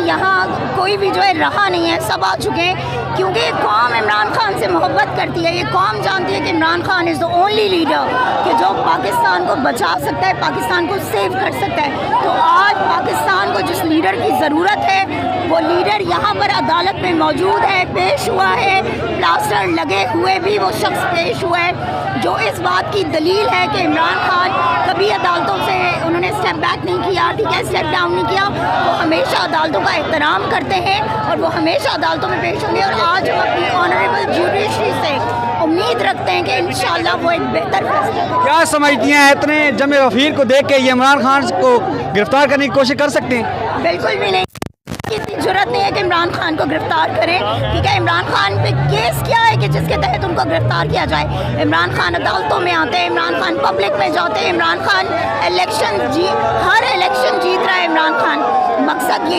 यहाँ कोई भी जो है रहा नहीं है, सब आ चुके हैं, क्योंकि ये कौम इमरान खान से मोहब्बत करती है। ये कौम जानती है कि Imran Khan is the only leader कि जो पाकिस्तान को बचा सकता है, पाकिस्तान को सेव कर सकता है। तो आज पाकिस्तान को जिस लीडर की ज़रूरत है वो लीडर यहाँ पर अदालत में मौजूद है, पेश हुआ है, प्लास्टर लगे हुए भी वो शख्स पेश हुआ है, जो इस बात की दलील है कि इमरान खान कभी अदालतों से उन्होंने स्टेप बैक नहीं किया, ठीक है, स्टेप डाउन नहीं किया। वो हमेशा अदालतों का एहतराम करते हैं और वो हमेशा अदालतों में पेश होंगे। और आज हम अपनी ऑनरेबल जुडिशरी से उम्मीद रखते हैं कि इंशाल्लाह वो एक बेहतर फैसला। क्या समझती हैं, इतने जमे वफीर को देख के ये इमरान खान को गिरफ्तार करने की कोशिश कर सकते हैं? बिल्कुल भी नहीं, इतनी जरूरत नहीं है कि इमरान खान को गिरफ्तार करें, ठीक है। इमरान खान पे केस क्या है कि जिसके तहत उनको गिरफ्तार किया जाए? इमरान खान अदालतों में आते हैं, इमरान खान पब्लिक में जाते हैं, इमरान खान हर इलेक्शन जीत रहा है इमरान खान। मकसद यही